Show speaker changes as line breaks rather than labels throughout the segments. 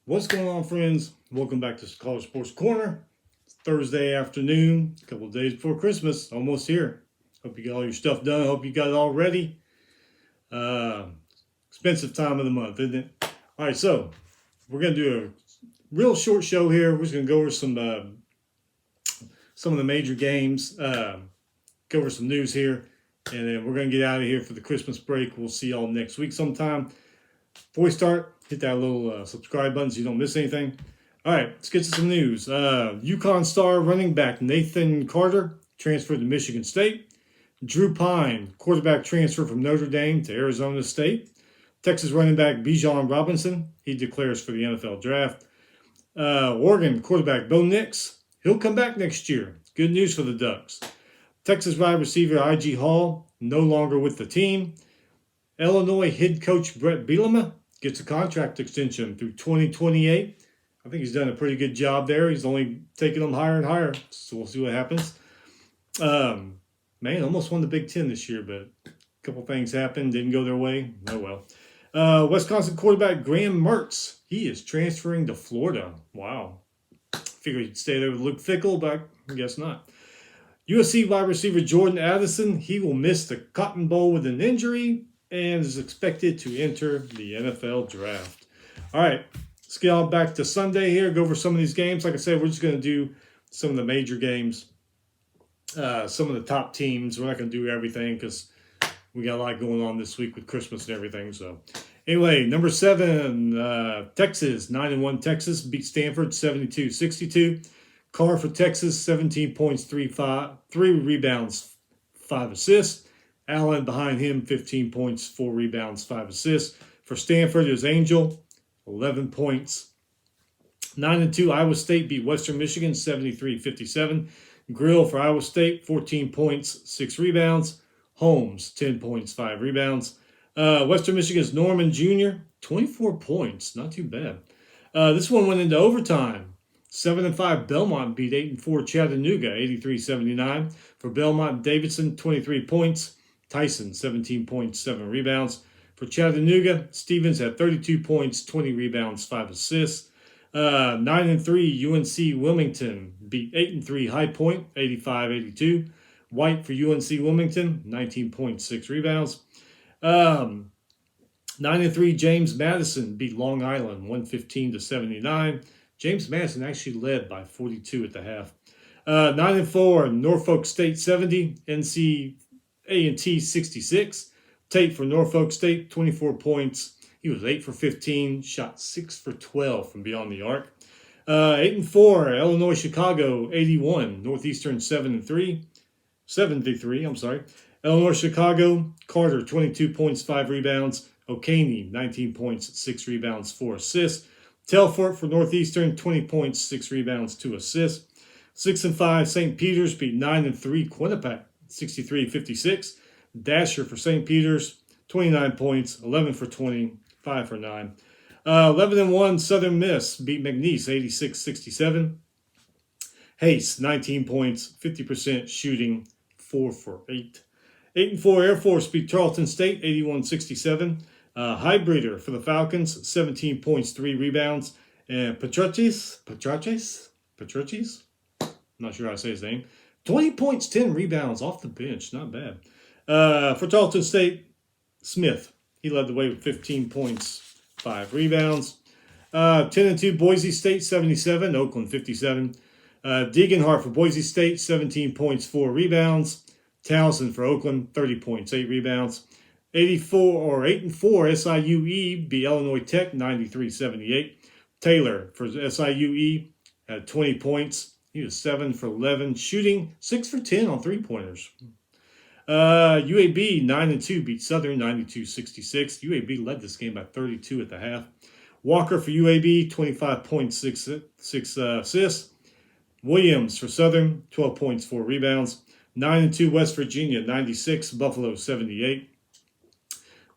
What's going on, friends? Welcome back to College Sports Corner. It's Thursday afternoon, a couple of days before Christmas, almost here. Hope you got all your stuff done. Hope you got it all ready. Uh, Expensive time of the month, isn't it? All right, so we're gonna do a real short show here. We're just gonna go over some of the major games, go over some news here, and then we're gonna get out of here for the Christmas break. We'll see y'all next week sometime. Before we start, hit that little subscribe button so you don't miss anything. All right, let's get to some news. UConn star running back Nathan Carter transferred to Michigan State. Drew Pine, quarterback, transfer from Notre Dame to Arizona State. Texas running back Bijan Robinson, he declares for the NFL draft. Oregon quarterback Bo Nix, he'll come back next year. Good news for the Ducks. Texas wide receiver I.G. Hall, no longer with the team. Illinois head coach Brett Bielema gets a contract extension through 2028. I think he's done a pretty good job there. He's only taking them higher and higher, so we'll see what happens. Man, almost won the Big Ten this year, but a couple things happened, didn't go their way. Oh well. Wisconsin quarterback Graham Mertz, he is transferring to Florida. Wow. Figured he'd stay there with Luke Fickell, but I guess not. USC wide receiver Jordan Addison, he will miss the Cotton Bowl with an injury and is expected to enter the NFL draft. All right, let's get on back to Sunday here, go over some of these games. Like I said, we're just going to do some of the major games, some of the top teams. We're not going to do everything because we got a lot going on this week with Christmas and everything. So anyway, number 7, Texas, 9-1 Texas beat Stanford 72-62. Carr for Texas, 17 points, 3 rebounds, 5 assists. Allen behind him, 15 points, 4 rebounds, 5 assists. For Stanford, it was Angel, 11 points. 9-2, Iowa State beat Western Michigan, 73-57. Grill for Iowa State, 14 points, 6 rebounds. Holmes, 10 points, 5 rebounds. Western Michigan's Norman Jr., 24 points, not too bad. This one went into overtime. 7-5 Belmont beat 8-4 Chattanooga, 83-79. For Belmont, Davidson, 23 points. Tyson, 17 points, 7 rebounds. For Chattanooga, Stevens had 32 points, 20 rebounds, 5 assists. 9-3 UNC Wilmington beat 8-3 High Point, 85-82. White for UNC Wilmington, 19 points, 6 rebounds. 9-3 James Madison beat Long Island, 115-79. James Madison actually led by 42 at the half. 9-4 Norfolk State 70, NC-A&T 66. Tate for Norfolk State, 24 points. He was 8 for 15, shot 6 for 12 from beyond the arc. 8-4 Illinois Chicago 81, Northeastern 73. Illinois Chicago, Carter 22 points, 5 rebounds. O'Kaney 19 points, 6 rebounds, 4 assists. Telfort for Northeastern, 20 points, 6 rebounds, 2 assists. 6-5 St. Peter's beat 9-3 Quinnipiac, 63-56. Dasher for St. Peter's, 29 points, 11 for 20, 5 for 9. 11-1 Southern Miss beat McNeese, 86-67. Hayes, 19 points, 50% shooting, 4 for 8. 8-4 Air Force beat Tarleton State, 81-67. Highbreeder for the Falcons, 17 points, 3 rebounds. And Petraches, not sure how to say his name, 20 points, 10 rebounds off the bench, not bad. For Tarleton State, Smith, he led the way with 15 points, 5 rebounds. 10-2 Boise State, 77, Oakland 57. Degenhart for Boise State, 17 points, 4 rebounds. Townsend for Oakland, 30 points, 8 rebounds. 8-4 SIUE beat Illinois Tech, 93-78. Taylor for SIUE had 20 points. He was 7 for 11 shooting, 6 for 10 on 3-pointers. UAB 9-2 beat Southern, 92-66. UAB led this game by 32 at the half. Walker for UAB, 25 points, 6 assists. Williams for Southern, 12 points, 4 rebounds. 9-2 West Virginia, 96. Buffalo, 78.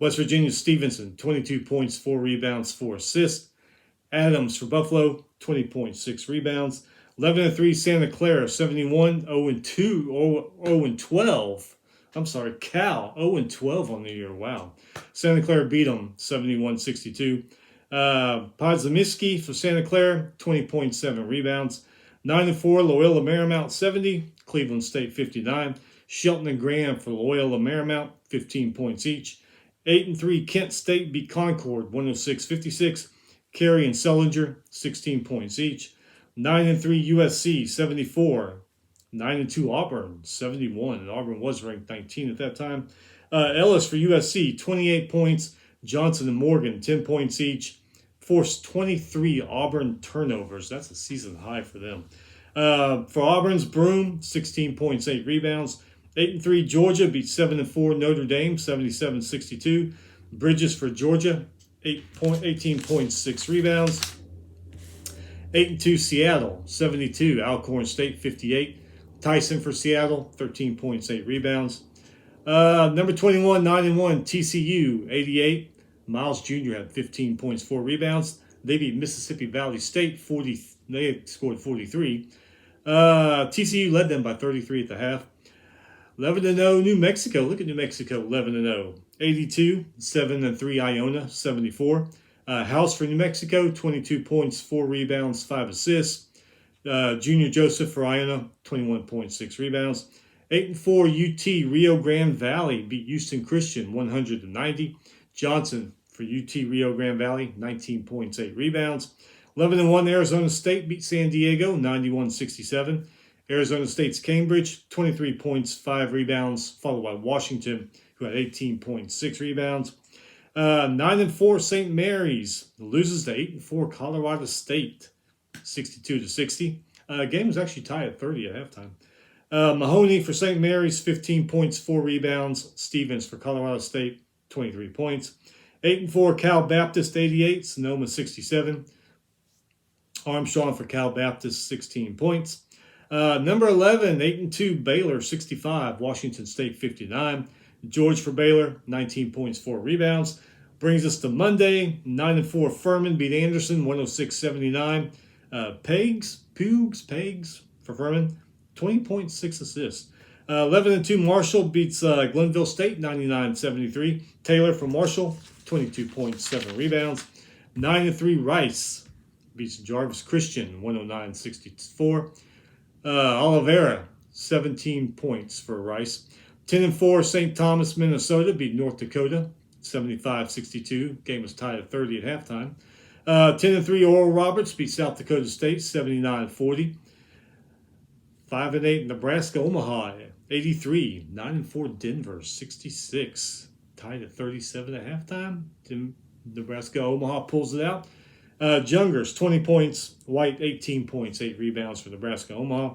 West Virginia Stevenson, 22 points, 4 rebounds, 4 assists. Adams for Buffalo, 20 points, 6 rebounds. 11-3 Santa Clara, 71. 0-12. I'm sorry, Cal, 0-12 on the year. Wow. Santa Clara beat them, 71-62. Podzimski for Santa Clara, 20.7 rebounds. 9-4, Loyola Marymount, 70. Cleveland State, 59. Shelton and Graham for Loyola Marymount, 15 points each. 8-3, Kent State beat Concord, 106-56. Carey and Sellinger, 16 points each. 9-3, USC, 74. 9-2, Auburn, 71. And Auburn was ranked 19 at that time. Ellis for USC, 28 points. Johnson and Morgan, 10 points each. Forced 23 Auburn turnovers. That's a season high for them. For Auburn's Broom, 16 points, 8 rebounds. 8-3, Georgia beat 7-4 Notre Dame, 77-62. Bridges for Georgia, 18 points, 6 rebounds. 8-2, Seattle, 72. Alcorn State, 58. Tyson for Seattle, 13 points, 8 rebounds. Number 21, 9-1, TCU, 88. Miles Jr. had 15 points, 4 rebounds. They beat Mississippi Valley State, 40. They scored 43. TCU led them by 33 at the half. 11-0, New Mexico. Look at New Mexico, 11-0. 82, 7-3, Iona, 74. House for New Mexico, 22 points, 4 rebounds, 5 assists. Junior Joseph for Iona, 21.6 rebounds. 8-4, UT Rio Grande Valley beat Houston Christian, 100-90. Johnson for UT Rio Grande Valley, 19 points, 8 rebounds. 11-1, Arizona State beat San Diego, 91-67. Arizona State's Cambridge, 23 points, 5 rebounds, followed by Washington, who had 18.6 rebounds. 9-4, St. Mary's loses to 8-4 Colorado State, 62-60. Game was actually tied at 30 at halftime. Mahoney for St. Mary's, 15 points, 4 rebounds. Stevens for Colorado State, 23 points. 8-4, Cal Baptist, 88. Sonoma, 67. Armstrong for Cal Baptist, 16 points. Number 11, 8-2, Baylor, 65. Washington State, 59. George for Baylor, 19 points, 4 rebounds. Brings us to Monday, 9-4, Furman beat Anderson, 106-79. Pegs for Furman, 20.6 assists. 11-2, Marshall beats Glenville State, 99-73. Taylor for Marshall, 22.7 rebounds. 9-3, Rice beats Jarvis Christian, 109-64. Oliveira, 17 points for Rice. 10-4, St. Thomas, Minnesota beat North Dakota, 75-62. Game was tied at 30 at halftime. 10-3, Oral Roberts beat South Dakota State, 79-40. 5-8, Nebraska, Omaha, 83. 9-4, Denver, 66. Tied at 37 at halftime. Nebraska, Omaha pulls it out. Jungers, 20 points. White, 18 points, 8 rebounds for Nebraska, Omaha.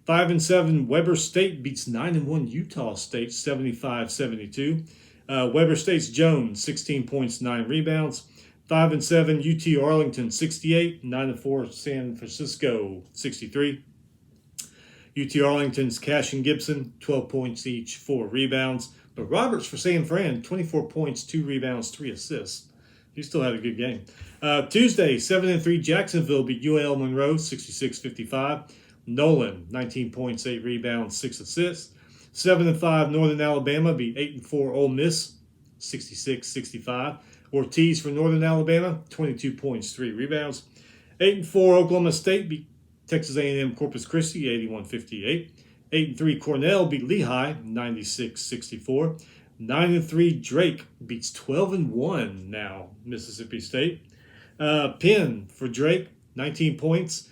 5-7, Weber State beats 9-1 Utah State, 75-72. Weber State's Jones, 16 points, 9 rebounds. 5-7, UT Arlington, 68. 9-4, San Francisco, 63. UT Arlington's Cash and Gibson, 12 points each, 4 rebounds. But Roberts for San Fran, 24 points, 2 rebounds, 3 assists. He still had a good game. Tuesday, 7-3, Jacksonville beat UL Monroe, 66-55. Nolan, 19 points, 8 rebounds, 6 assists. 7-5, Northern Alabama beat 8-4 Ole Miss, 66-65. Ortiz for Northern Alabama, 22 points, 3 rebounds. 8-4, Oklahoma State beat Texas A&M Corpus Christi, 81-58. 8-3, Cornell beat Lehigh, 96-64. 9-3, Drake beats 12-1 now Mississippi State. Penn for Drake, 19 points.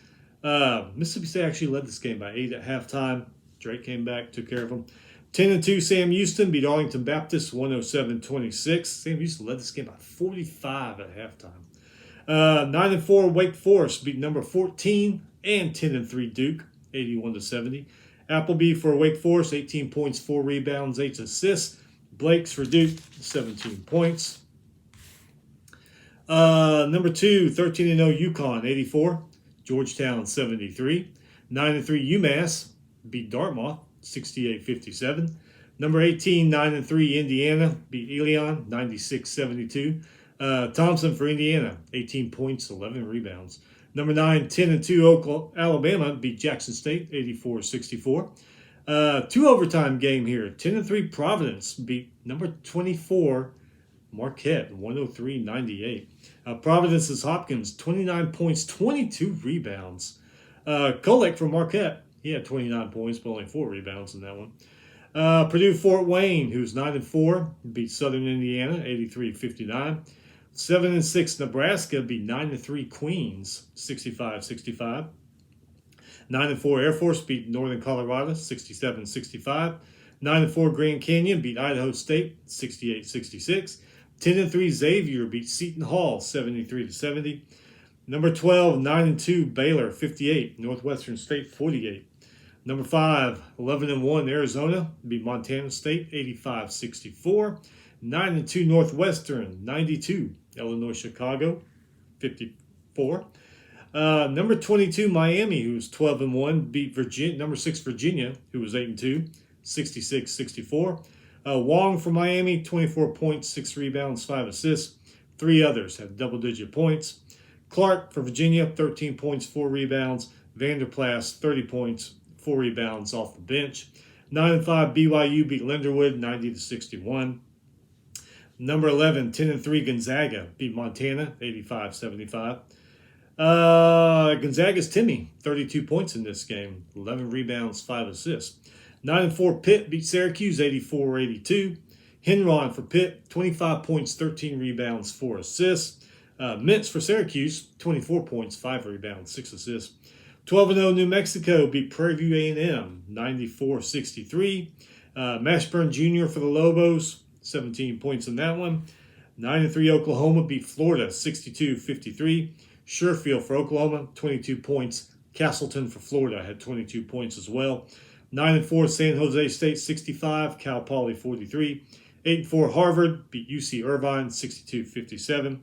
Mississippi State actually led this game by 8 at halftime. Drake came back, took care of them. 10-2, Sam Houston beat Arlington Baptist, 107-26. Sam Houston led this game by 45 at halftime. 9-4, Wake Forest beat number 14 and 10-3 Duke, 81-70. Appleby for Wake Forest, 18 points, 4 rebounds, 8 assists. Blake's for Duke, 17 points. Number 2, 13-0 UConn, 84. Georgetown, 73. 9-3 UMass beat Dartmouth, 68-57. Number 18, 9-3 Indiana beat Elon, 96-72. Thompson for Indiana, 18 points, 11 rebounds. Number 9, 10-2 Alabama beat Jackson State, 84-64. 2 overtime game here. 10-3 Providence beat number 24 Marquette, 103-98. Providence's Hopkins, 29 points, 22 rebounds. Kolek for Marquette, he had 29 points, but only 4 rebounds in that one. Purdue Fort Wayne, who's 9-4, beat Southern Indiana, 83-59. 7-6 Nebraska beat 9-3 Queens, 65-65. 9-4 Air Force beat Northern Colorado, 67-65. 9-4 Grand Canyon beat Idaho State, 68-66. 10-3 Xavier beat Seton Hall, 73-70. Number 12, 9-2 Baylor, 58. Northwestern State, 48. Number 5, 11-1 Arizona beat Montana State, 85-64. 9-2 Northwestern, 92. Illinois Chicago, 54. Number 22 Miami, who's 12-1, beat Virginia. Number 6 Virginia, who was 8-2, 66-64. Wong for Miami, 24 points, 6 rebounds, 5 assists. 3 others had double-digit points. Clark for Virginia, 13 points, 4 rebounds. Vanderplas, 30 points, 4 rebounds off the bench. 9-5 BYU beat Linderwood, 90-61. Number 11, 10-3 Gonzaga beat Montana, 85-75. Gonzaga's Timmy, 32 points in this game, 11 rebounds, 5 assists. 9-4 Pitt beat Syracuse, 84-82. Henron for Pitt, 25 points, 13 rebounds, 4 assists. Mintz for Syracuse, 24 points, 5 rebounds, 6 assists. 12-0 New Mexico beat Prairie View A&M, 94-63. Mashburn Jr. for the Lobos, 17 points in that one. 9-3 Oklahoma beat Florida, 62-53. Sherfield for Oklahoma, 22 points. Castleton for Florida had 22 points as well. 9-4 San Jose State, 65. Cal Poly, 43. 8-4 Harvard beat UC Irvine, 62-57.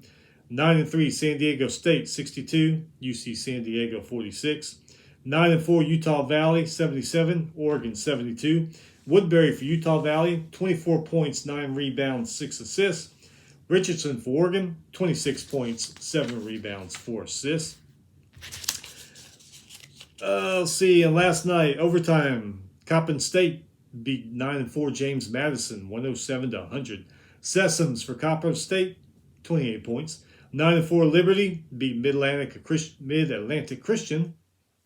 9-3 San Diego State, 62. UC San Diego, 46. 9-4 Utah Valley, 77. Oregon, 72. Woodbury for Utah Valley, 24 points, 9 rebounds, 6 assists. Richardson for Oregon, 26 points, 7 rebounds, 4 assists. Let's see, and last night, overtime, Coppin State beat 9-4 James Madison, 107-100. Sessoms for Coppin State, 28 points. 9-4 Liberty beat Mid-Atlantic Christian,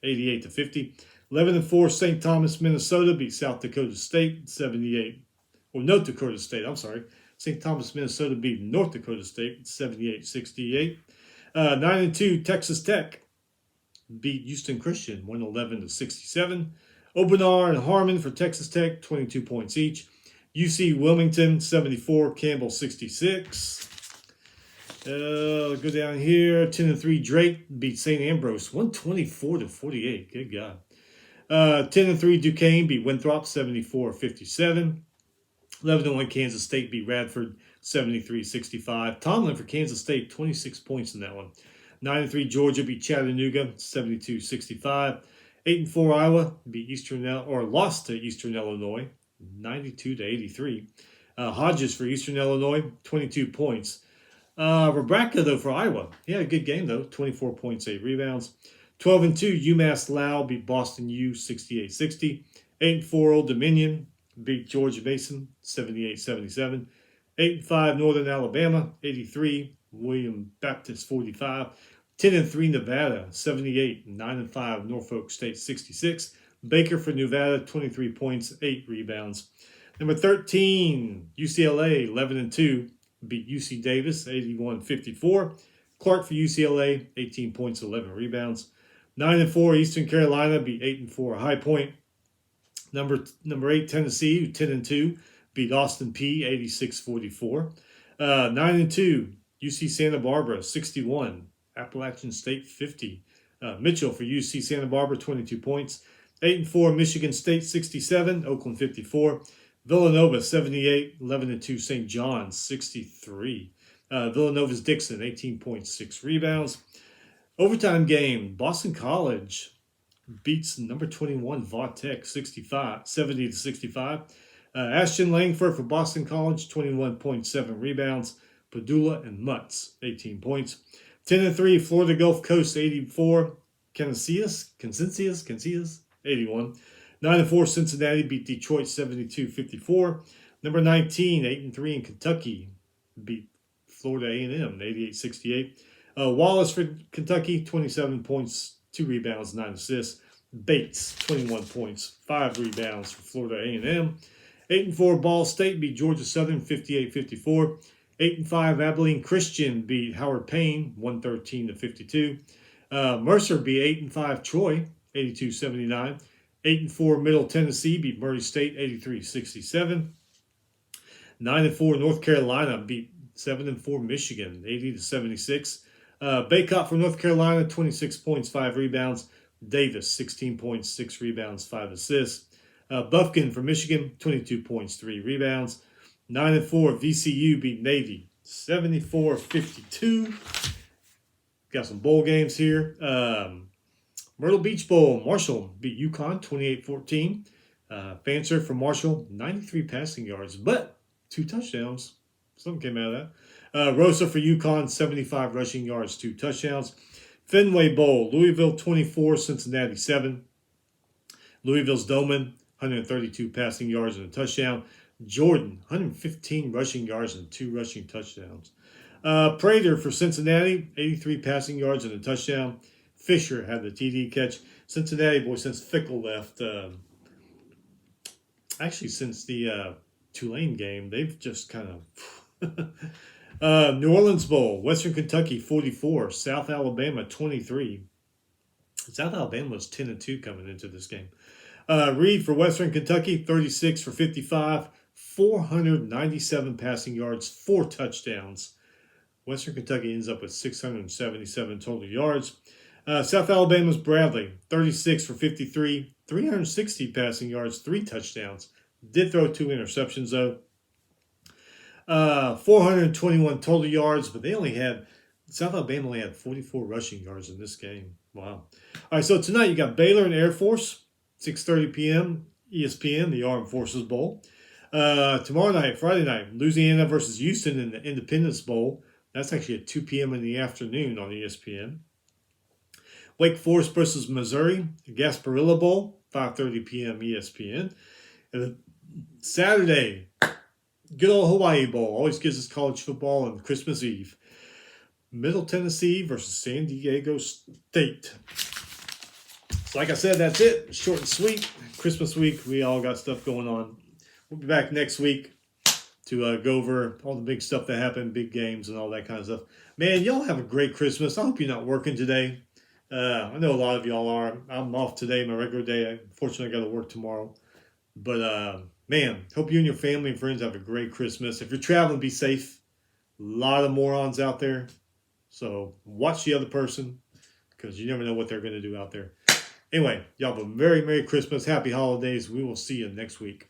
88-50. 11-4 St. Thomas, Minnesota beat South Dakota State, 78. Or North Dakota State, I'm sorry. St. Thomas, Minnesota beat North Dakota State, 78-68. 9-2 Texas Tech beat Houston Christian, 111-67. Obenar and Harmon for Texas Tech, 22 points each. UC Wilmington, 74. Campbell, 66. Go down here. 10-3 Drake beat St. Ambrose, 124-48. Good God. 10-3 Duquesne beat Winthrop, 74-57. 11-1 Kansas State beat Radford, 73-65. Tomlin for Kansas State, 26 points in that one. 9-3 Georgia beat Chattanooga, 72-65. 8-4 Iowa beat lost to Eastern Illinois, 92-83. Hodges for Eastern Illinois, 22 points. Rebraca, though, for Iowa. He had a good game, though. 24 points, 8 rebounds. 12-2 UMass Lau beat Boston U, 68-60. 8-4 Old Dominion beat George Mason, 78-77. 8-5 Northern Alabama, 83. William Baptist, 45. 10-3 Nevada, 78. 9-5 Norfolk State, 66. Baker for Nevada, 23 points, 8 rebounds. Number 13, UCLA, 11-2. Beat UC Davis, 81-54. Clark for UCLA, 18 points, 11 rebounds. 9-4 Eastern Carolina beat 8-4 High Point. Number 8 Tennessee, 10-2, beat Austin P, 86-44. 9-2 UC Santa Barbara, 61. Appalachian State, 50. Mitchell for UC Santa Barbara, 22 points. 8-4 Michigan State, 67. Oakland, 54. Villanova, 78. 11-2 St. John's, 63. Villanova's Dixon, 18.6 rebounds. Overtime game, Boston College beats number 21 Vaught Tech, 70-65. Ashton Langford for Boston College, 21.7 rebounds. Padula and Mutz, 18 points. 10-3 Florida Gulf Coast, 84. Canisius, 81. 9-4 Cincinnati beat Detroit, 72-54. Number 19, 8-3 in Kentucky beat Florida A&M, 88-68. Wallace for Kentucky, 27 points, 2 rebounds, 9 assists. Bates, 21 points, 5 rebounds for Florida A&M. 8-4 Ball State beat Georgia Southern, 58-54. 8-5 Abilene Christian beat Howard Payne, 113-52. Mercer beat 8-5 Troy, 82-79. 8-4 Middle Tennessee beat Murray State, 83-67. 9-4 North Carolina beat 7-4 Michigan, 80-76. Baycott for North Carolina, 26 points, 5 rebounds. Davis, 16 points, 6 rebounds, 5 assists. Bufkin for Michigan, 22 points, 3 rebounds. 9-4 VCU beat Navy, 74-52. Got some bowl games here. Myrtle Beach Bowl, Marshall beat UConn, 28-14. Fancer for Marshall, 93 passing yards, but 2 touchdowns. Something came out of that. Rosa for UConn, 75 rushing yards, 2 touchdowns. Fenway Bowl, Louisville 24, Cincinnati 7. Louisville's Doman, 132 passing yards and a touchdown. Jordan, 115 rushing yards and 2 rushing touchdowns. Prater for Cincinnati, 83 passing yards and a touchdown. Fisher had the TD catch. Cincinnati, boy, since Fickle left, actually since the Tulane game, they've just kind of... New Orleans Bowl, Western Kentucky 44, South Alabama 23. South Alabama was 10-2 coming into this game. Reed for Western Kentucky 36 for 55, 497 passing yards, 4 touchdowns. Western Kentucky ends up with 677 total yards. South Alabama's Bradley 36 for 53, 360 passing yards, 3 touchdowns. Did throw 2 interceptions though. 421 total yards, but South Alabama only had 44 rushing yards in this game. Wow. All right, so tonight you got Baylor and Air Force, 6:30 p.m., ESPN, the Armed Forces Bowl. Tomorrow night, Friday night, Louisiana versus Houston in the Independence Bowl. That's actually at 2 p.m. in the afternoon on ESPN. Wake Forest versus Missouri, the Gasparilla Bowl, 5:30 p.m. ESPN. And then Saturday, good old Hawaii Bowl. Always gives us college football on Christmas Eve. Middle Tennessee versus San Diego State. So like I said, that's it. Short and sweet. Christmas week, we all got stuff going on. We'll be back next week to go over all the big stuff that happened, big games and all that kind of stuff. Man, y'all have a great Christmas. I hope you're not working today. I know a lot of y'all are. I'm off today, my regular day. Unfortunately, I got to work tomorrow. But, man, hope you and your family and friends have a great Christmas. If you're traveling, be safe. A lot of morons out there. So watch the other person because you never know what they're going to do out there. Anyway, y'all have a very Merry Christmas. Happy holidays. We will see you next week.